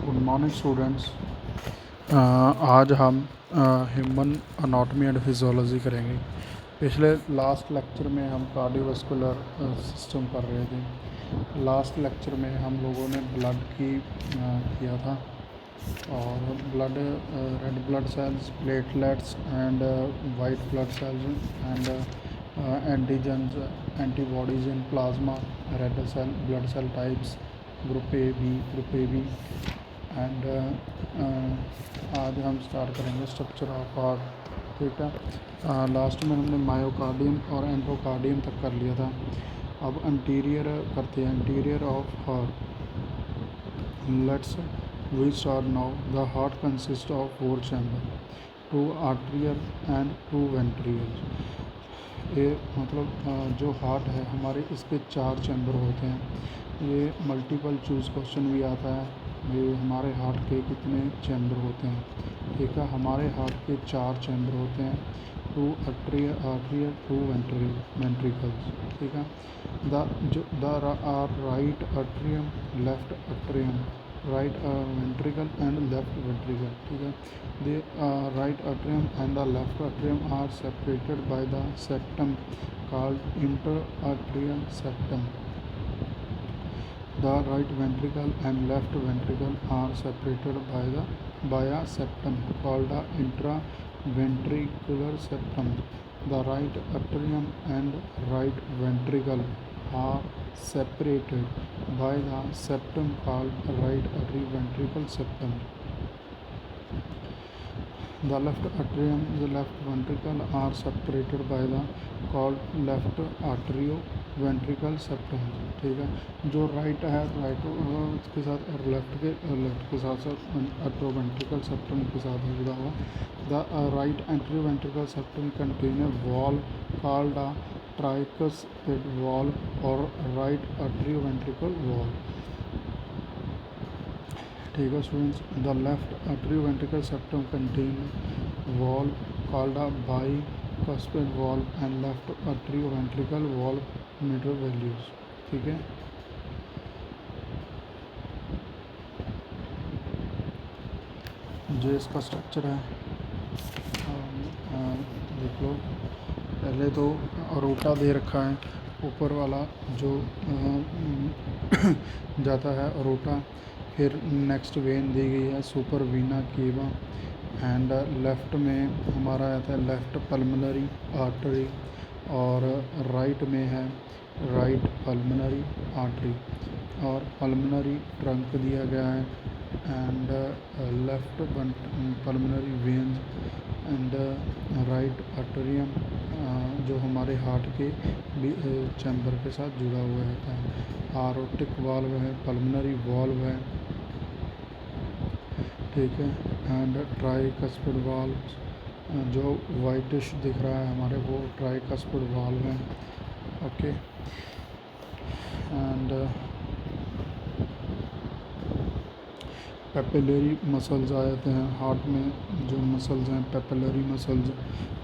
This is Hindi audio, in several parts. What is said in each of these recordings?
Good morning students. आज हम ह्यूमन अनाटमी एंड फिजियोलॉजी करेंगे। पिछले लास्ट लेक्चर में हम कार्डियोवास्कुलर सिस्टम कर रहे थे। लास्ट लेक्चर में हम लोगों ने ब्लड की किया था, और blood, red blood cells, platelets and white blood cells and antigens, antibodies in plasma, red cell blood cell types, group A B and आज हम स्टार्ट करेंगे स्ट्रक्चर ऑफ हार्ट। ठीक है, लास्ट में हमने मायोकार्डियम और एंडोकार्डियम तक कर लिया था। अब अंटीरियर करते हैं, anterior of heart. Let's we start now. The heart consist of 4 chamber, 2 arterial and 2 ventricle. ये मतलब जो हार्ट है हमारे, इसके 4 चैम्बर होते हैं। ये मल्टीपल चूज़ क्वेश्चन भी आता है, ये हमारे हार्ट के कितने चैम्बर होते हैं। ठीक है, हमारे हार्ट के 4 चैम्बर होते हैं, 2 आर्टरियल 2 वेंट्रिकल्स। ठीक है, the right atrium, left atrium, right ventricle and left ventricle. ठीक है, the right atrium and the left atrium are separated by the septum called interarterial septum. The right ventricle and left ventricle are separated by a septum called the intraventricular septum. The right atrium and right ventricle are separated by the septum called right atrioventricular septum. The left atrium and the left ventricle are separated by the called left atrioventricular septum. ठीक है, जो राइट है, राइट के साथ, और लेफ्ट के साथ साथ atrioventricular septum के साथ जुड़ा हुआ। The right atrioventricular septum contain a valve called a tricuspid valve or right atrioventricular valve. ठीक है students, the left atrioventricular septum contain valve called a bicuspid valve and left atrioventricular valve meter values. ठीक है, जो इसका स्ट्रक्चर है देख लो। पहले तो अरोटा दे रखा है, ऊपर वाला जो जाता है अरोटा। फिर नेक्स्ट वेन दी गई है सुपर वीना केवा, एंड लेफ़्ट में हमारा आता है लेफ़्ट पल्मोनरी आर्टरी, और राइट में है राइट पल्मोनरी आर्टरी, और पल्मोनरी ट्रंक दिया गया है, and left pulmonary veins and right atrium, जो हमारे हार्ट के चैम्बर के साथ जुड़ा हुआ रहता है। आरोटिक वाल्व है, पल्मोनरी वाल्व है। ठीक है, एंड ट्राइकस्पिड वाल्व, जो वाइटिश दिख रहा है हमारे, वो ट्राइकस्पिड वाल्व है। ओके, एंड पेपिलरी मसल्स आ जाते हैं हार्ट में। जो मसल्स हैं पेपिलरी मसल्स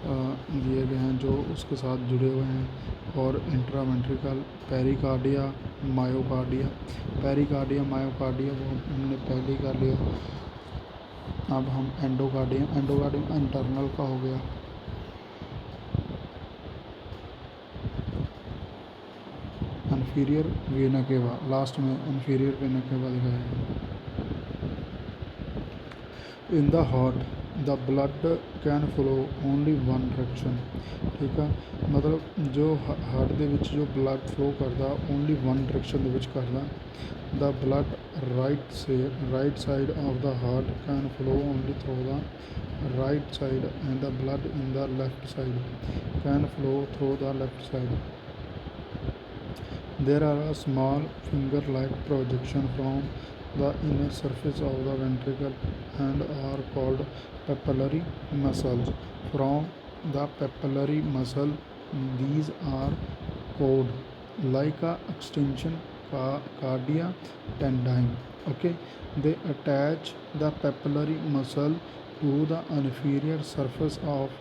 दिए गए हैं, जो उसके साथ जुड़े हुए हैं। और इंट्रावेंट्रिकल, पेरिकार्डिया, मायोकार्डिया। पेरिकार्डिया मायोकार्डिया वो हमने पहले कर लिया। अब हम एंडोकार्डियम, एंडोकार्डियम इंटरनल का हो गया। इन्फीरियर वेना केवा, लास्ट में इन्फीरियर वेना केवा दिखाया है। इन the heart the blood can flow only one direction. ठीक है, मतलब जो हार्ट ਦੇ ਵਿੱਚ जो ब्लड फ्लो करता ओनली वन डायरेक्शन ਦੇ ਵਿੱਚ करता। The blood right side of the heart can flow only through the right side, and the blood in the left side can flow through the left side. There are a small finger-like projection from the inner surface of the ventricle and are called papillary muscles. From the papillary muscle, these are code like a extension cardia tendon. Okay, they attach the papillary muscle to the inferior surface of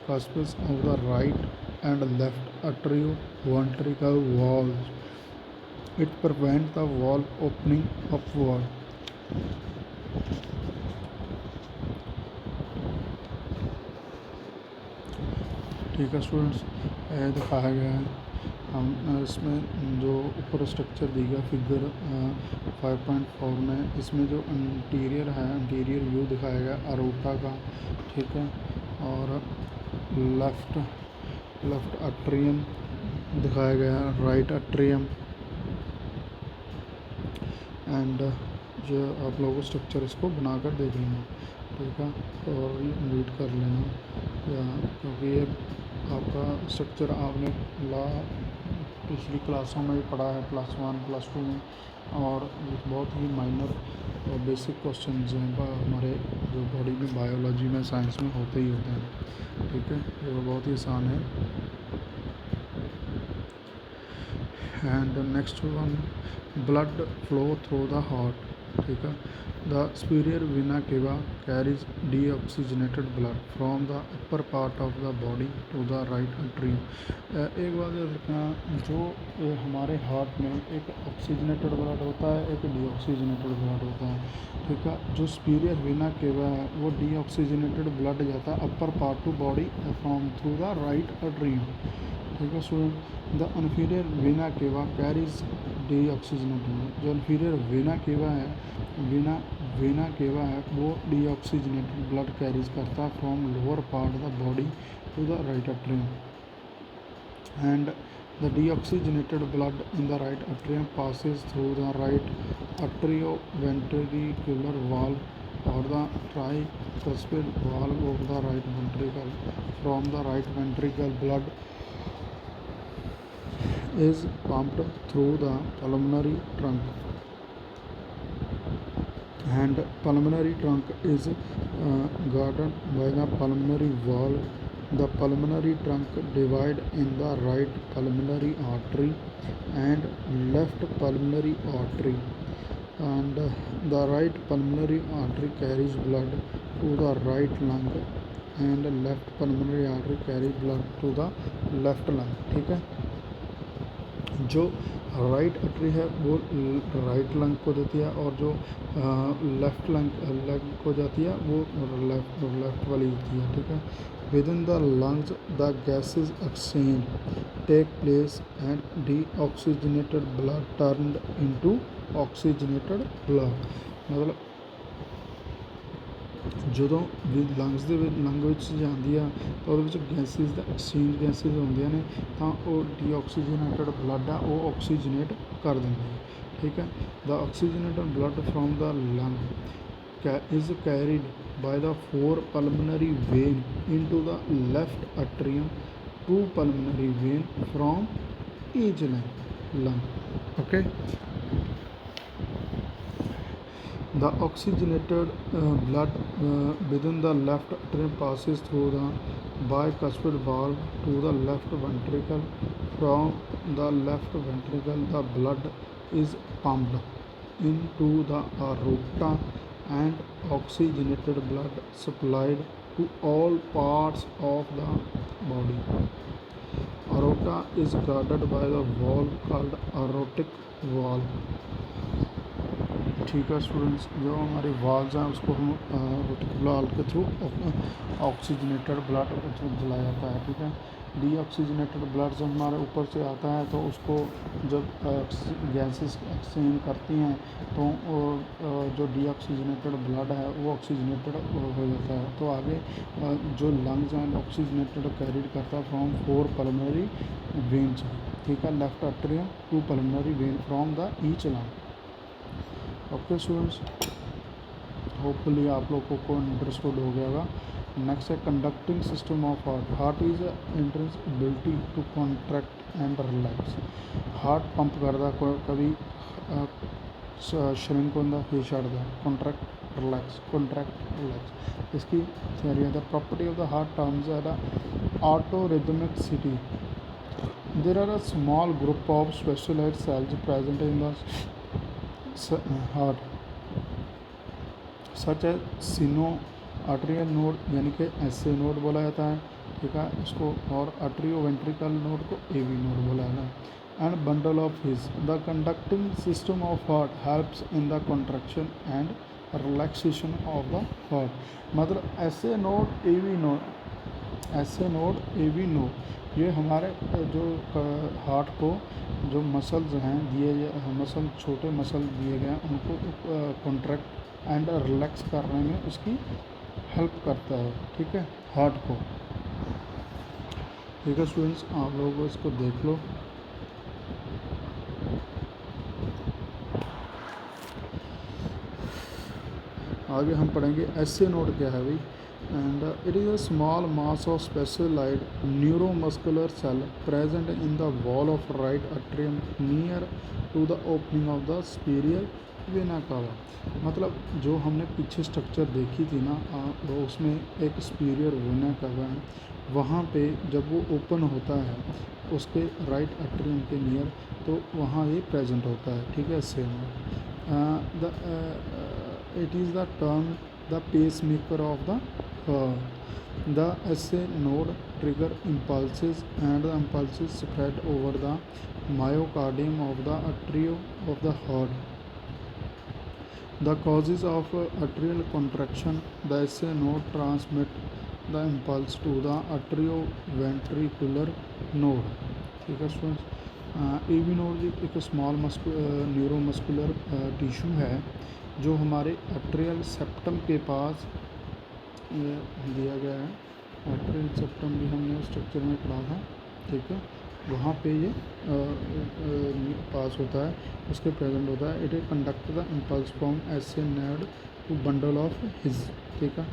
cusps of the right and left atrioventricular valves. It prevents the valve opening upward. ठीक है स्टूडेंट्स, ये दिखाया गया है। हम इसमें जो ऊपर स्ट्रक्चर दी गया फिगर 5.4 में, इसमें जो इंटीरियर है, इंटीरियर व्यू दिखाया गया अरोटा का, ठीक है। और लेफ़्ट लेफ़्ट अट्रियम दिखाया गया है, राइट अट्रियम, एंड जो आप लोगों को स्ट्रक्चर इसको बनाकर देख लेना, ठीक है, और रीड कर लेना या, क्योंकि ये आपका स्ट्रक्चर आपने पिछली क्लासों में भी पढ़ा है, +1 +2 में, और ये बहुत ही माइनर और बेसिक क्वेश्चन हैं हमारे जो बॉडी में, बायोलॉजी में, साइंस में होते ही होते हैं, ठीक है। ये बहुत ही आसान है। And next one, blood flow through the heart, ठीक है। The superior vena cava carries deoxygenated blood from the upper part of the body to the right atrium। एक बात याद रखना, जो हमारे हार्ट में एक ऑक्सीजनेटेड ब्लड होता है, एक डीऑक्सीजनेटेड ब्लड होता है, ठीक है। जो superior vena cava है वो डीऑक्सीजनेटेड ब्लड जाता है upper part to body from through the right atrium, ठीक है student. The inferior vena cava carries deoxygenated, जो inferior vena cava है, वेना केवा है, वो डीऑक्सीजनेटेड ब्लड कैरीज करता है from lower part of the body to the right atrium, and the deoxygenated blood in the right atrium passes through the right atrioventricular valve और the tricuspid valve of the right ventricle. From the right ventricle blood is pumped through the pulmonary trunk, and pulmonary trunk is guarded by the pulmonary valve. The pulmonary trunk divides in the right pulmonary artery and left pulmonary artery, and the right pulmonary artery carries blood to the right lung and left pulmonary artery carries blood to the left lung, ठीक है। जो राइट अट्री है वो राइट लंग को देती है, और जो लेफ़्ट लंग को जाती है वो लेफ़्ट वाली देती है, ठीक है। With in the lungs the gases exchange take place and deoxygenated blood turned into oxygenated blood. मतलब ਜਦੋਂ ਵੀ ਲੰਗਸ ਦੇ ਵਿੱਚ ਲੰਗ ਵਿੱਚ ਜਾਂਦੀ ਆ ਤਾਂ ਉਹਦੇ ਵਿੱਚ ਗੈਸਿਸ ਦਾ ਐਕਸਚੇਂਜ ਗੈਸਿਸ ਹੁੰਦੀਆਂ ਨੇ, ਤਾਂ ਉਹ ਡੀਆਕਸੀਜਨੇਟਡ ਬਲੱਡ ਆ ਉਹ ਆਕਸੀਜਨੇਟ ਕਰ ਦਿੰਦੀ ਹੈ, ਠੀਕ ਹੈ। ਦ ਆਕਸੀਜਨੇਟਡ ਬਲੱਡ ਫਰੋਮ ਦ ਲੰਗ is carried by the 4 pulmonary vein into the left atrium, 2 pulmonary vein from each lung, okay। The oxygenated blood within the left atrium passes through the bicuspid valve to the left ventricle. From the left ventricle, the blood is pumped into the aorta, and oxygenated blood supplied to all parts of the body. Aorta is guarded by the valve called aortic valve, ठीक है स्टूडेंट्स। जो हमारे वाल्व्स हैं उसको हम रोटिक वाल्व के थ्रू ऑक्सीजनेटेड ब्लड जलाया जाता है, ठीक है। डीऑक्सीजनेटेड ब्लड जब हमारे ऊपर से आता है तो उसको जब गैसेस एक्सचेंज करती हैं तो जो डीऑक्सीजनेटेड ब्लड है वो ऑक्सीजनेटेड हो जाता है। तो आगे जो लंग्स हैं ऑक्सीजनेटेड कैरीड करता है फ्रॉम 4 पल्मोनरी वेन्स, ठीक है। Left atrium 2 pulmonary vein from the each lung, okay students. Hopefully आप लोगों को अंडरस्टूड हो गया होगा। नेक्स्ट है conducting system of heart. Heart is intrinsic ability to contract and relax. Heart pump करता कभी श्रिंक होता फिर छड़ता, कॉन्ट्रैक्ट रिलैक्स, कॉन्ट्रैक्ट रिलैक्स। इसकी थियरी है the property of the heart terms है the autorhythmicity. There are a small group of specialised cells present in the heart सच है सिनो आर्टरियल नोड, यानी कि एस ए नोड बोला जाता है, ठीक है इसको, और आर्टरियो वेंट्रिकल नोड को ए वी नोड बोला जाता है। And bundle of His the conducting system of heart helps in the contraction and relaxation of the heart. मतलब S A node A V node S A node A B node, ये हमारे जो हार्ट को जो मसल्स हैं दिए, मसल छोटे मसल दिए गए हैं उनको कॉन्ट्रैक्ट एंड रिलैक्स करने में उसकी हेल्प करता है, ठीक है, हार्ट को। ठीक है स्टूडेंट्स, आप लोग इसको देख लो। आगे हम पढ़ेंगे एस ए नोड क्या है भाई। And it is a small mass of specialised neuromuscular cell present in the wall of right atrium near to the opening of the superior vena cava. मतलब जो हमने पीछे स्ट्रक्चर देखी थी ना, वो उसमें एक सुपीरियर वेना कावा है, वहाँ पे जब वो ओपन होता है उसके राइट अट्रियम के नियर, तो वहाँ ये प्रेजेंट होता है, ठीक है। Same the it is the term the pacemaker of the heart. The SA node trigger impulses and the impulses spread over the myocardium of the atrium of the heart. The causes of atrial contraction, the SA node transmit the impulse to the atrioventricular node. ठीक है स्टूडेंट्स, ए बी नोड एक स्मॉल न्यूरोमस्कुलर टिश्यू है जो हमारे अट्रियल सेप्टम के पास दिया गया है। अट्रियल सेप्टम भी हमने स्ट्रक्चर में पढ़ा था, ठीक है, वहाँ पे ये पास होता है, उसके प्रेजेंट होता है। It conduct the impulse from S A node to bundle of His, ठीक है।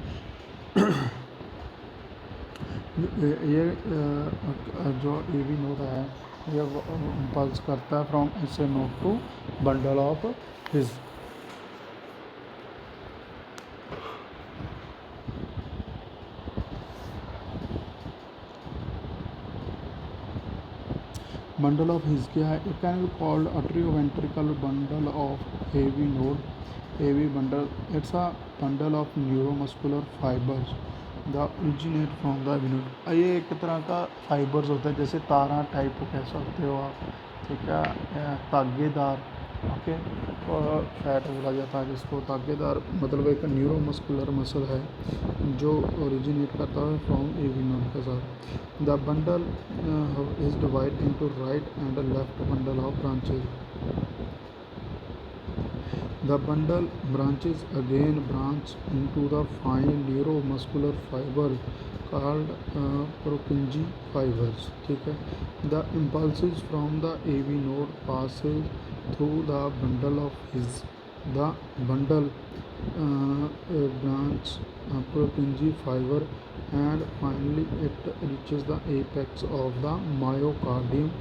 ये जो ए बी नोड है ये इम्पल्स करता है from S A node to bundle of His. Bundle of His क्या है? It can be called atrioventricle bundle of heavy node, heavy bundle. It's a bundle of neuromuscular fibres the originate from the node. ये एक तरह का फाइबर्स होता है, जैसे तारा टाइप को कह सकते हो आप, ठीक है, तागेदार, ओके, और फैट बोला जाता है जिसको तागेदार, मतलब एक न्यूरोमस्कुलर मसल है जो ओरिजिनेट करता है फ्रॉम एवी नोड के साथ। The bundle is divide into right and left bundle of branches. The bundle branches again branch into the fine neuromuscular fiber called Purkinje fibers, ठीक है। The impulses from the AV node passes through the bundle of His. The bundle branch Purkinje fiber and finally it reaches the apex of the myocardium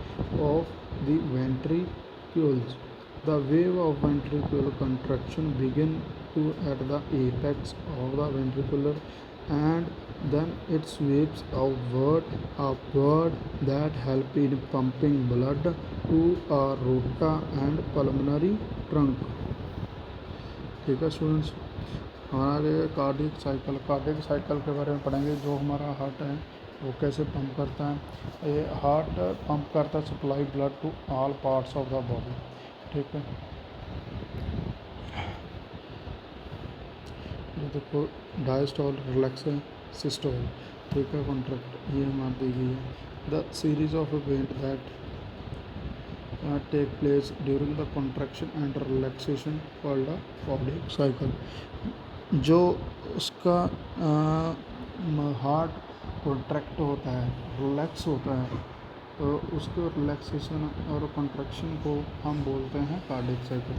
of the ventricles. The wave of ventricular contraction begins at the apex of the ventricular and then it sweeps upward that help in pumping blood to aorta and pulmonary trunk। ठीक है स्टूडेंट्स, हमारे कार्डियक साइकिल के बारे में पढ़ेंगे। जो हमारा हार्ट है वो कैसे पंप करता है। ये हार्ट पंप करता है supply blood to all parts of the body, ठीक है। ये देखो डायस्टोल, रिलैक्स है, सिस्टोल, ठीक है, कॉन्ट्रैक्ट, ये हमारी दी गई है। The series of event that take place during the contraction and relaxation called the cardiac cycle. जो उसका हार्ट कॉन्ट्रैक्ट होता है, रिलैक्स होता है, तो उसको रिलैक्सेशन और कॉन्ट्रैक्शन को हम बोलते हैं cardiac cycle.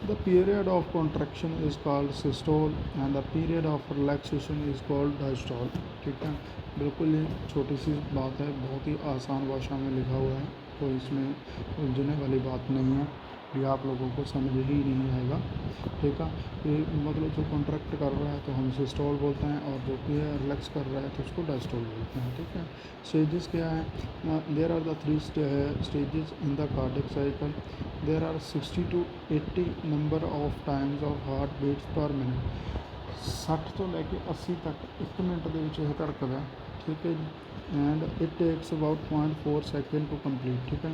The period of contraction is called systole and the period of relaxation is called diastole, ठीक है। बिल्कुल ये छोटी सी बात है, बहुत ही आसान भाषा में लिखा हुआ है, कोई इसमें उलझने वाली बात नहीं है, ये आप लोगों को समझ ही नहीं आएगा, ठीक है। ये मतलब जो कॉन्ट्रैक्ट कर रहा है तो हम सिस्टोल बोलते हैं और जो कि रिलैक्स कर रहा है तो उसको डायस्टोल बोलते हैं, ठीक है। स्टेजेस क्या है? There are the 3 stages in the cardiac cycle. There are 60 to 80 number of times of heart beats per minute. 60 तो लेके 80 तक 1 मिनट ਦੇ ਵਿੱਚ ਇਹ ਧੜਕਦਾ ਹੈ, ठीक है जी। And it takes about 0.4 second to complete, ठीक है।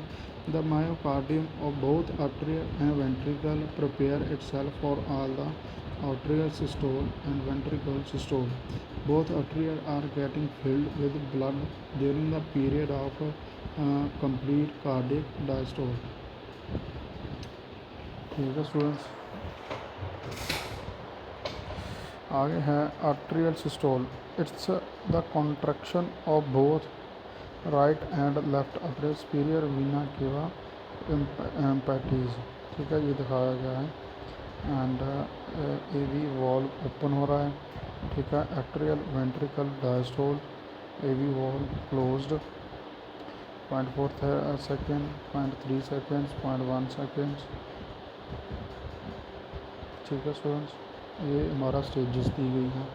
The myocardium of both artery and ventricle prepare itself for all the atrial systole and ventricular systole. Both arteries are getting filled with blood during the period of complete cardiac diastole. ठीक है स्टूडेंट्स, आगे है atrial systole. It's the contraction of both right and left upper superior vena cava empties. ठीक है, ये दिखाया गया है. And A V valve open हो रहा है. ठीक है, atrial ventricle diastole, A V valve closed. 0.4 second, 0.3 seconds, 0.1 seconds. ठीक है स्टूडेंट्स, ये हमारा स्टेजेस दी गई हैं.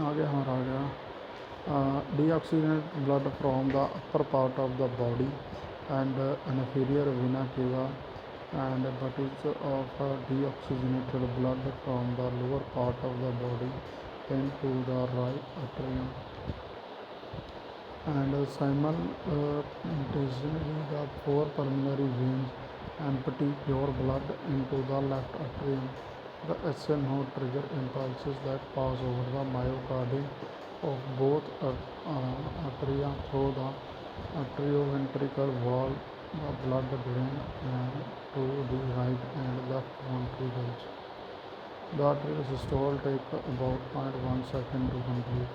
आगे हमारा आ गया deoxygenated blood from the upper part of the body and inferior vena cava, and but is of deoxygenated blood from the lower part of the body into the right atrium, and simultaneously the four pulmonary veins empty pure blood into the left atrium. The SNO trigger impulses that pass over the myocardium of both atria through the atrioventricular wall. The blood drains to the right and left ventricles. The atrial systole takes about 0.1 second to complete.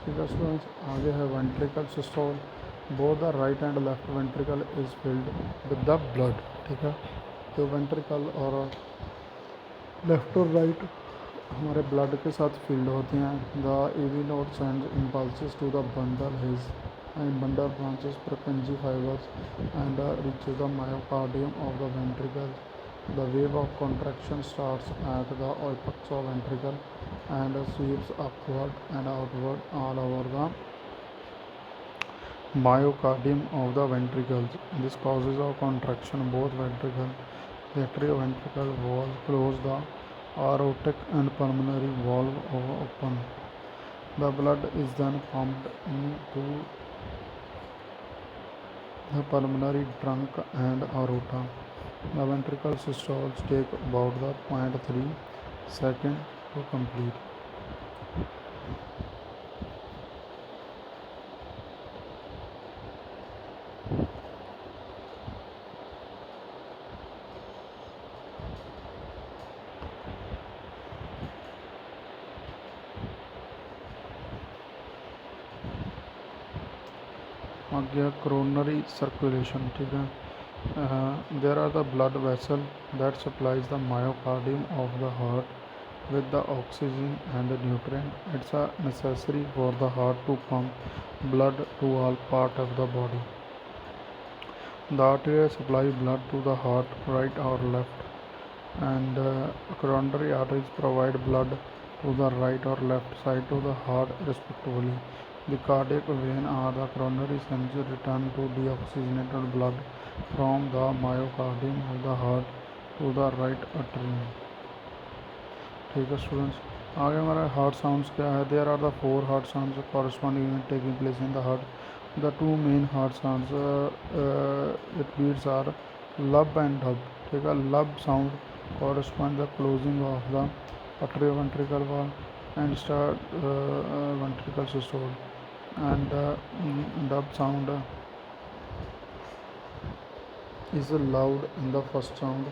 ठीक है स्टूडेंट्स, आगे है ventricle systole. Both the right and left ventricle is filled with the blood. ठीक है, तो वेंट्रिकल और लेफ्ट और राइट हमारे ब्लड के साथ फील्ड होते हैं. The AV node sends impulses to the bundle His and bundle branches Purkinje fibers and reaches the myocardium of the ventricle. The wave of contraction starts at the apex of ventricle and sweeps upward and outward all over the myocardium of the ventricles. This causes a contraction both ventricles. The atrioventricular valve close, the aortic and pulmonary valve open. The blood is then pumped into the pulmonary trunk and aorta. The ventricular systoles take about the 0.3 second to complete. Coronary circulation. ठीक है, there are the blood vessel that supplies the myocardium of the heart with the oxygen and the nutrient. It's necessary for the heart to pump blood to all part of the body. The artery supply blood to the heart right or left, and coronary arteries provide blood to the right or left side to the heart respectively. The cardiac vein or the coronary sends return to deoxygenated blood from the myocardium of the heart to the right atrium. ठीक है स्टूडेंट्स, आगे हमारा हार्ट साउंड्स क्या है. There are the 4 heart sounds corresponding taking place in the heart. The 2 main heart sounds it beats are lub and dub. ठीक है, lub sound correspond the closing of the atrioventricular valve and start ventricular systole, and dub sound is loud in the first sound,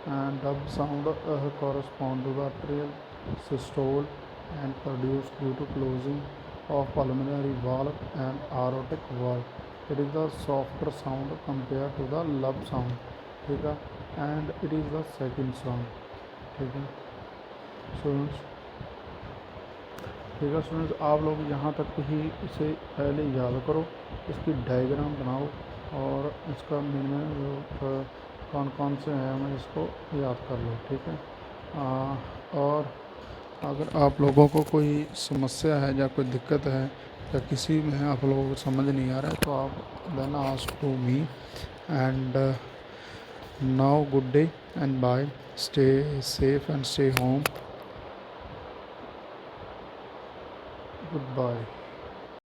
and dub sound correspond to the atrial systole and produced due to closing of pulmonary valve and aortic valve. It is the softer sound compared to the lub sound. ठीक है, and it is the second sound. ठीक है स्टूडेंट्स, ठीक है स्टूडेंट्स, आप लोग यहाँ तक ही इसे पहले याद करो, इसकी डायग्राम बनाओ और इसका मिनिमम जो कौन कौन से हैं हमें इसको याद कर लो, ठीक है। और अगर आप लोगों को कोई समस्या है या कोई दिक्कत है या किसी में आप लोगों को समझ नहीं आ रहा है, तो आप then ask to me. And now good day and bye, stay safe and stay home, good bye.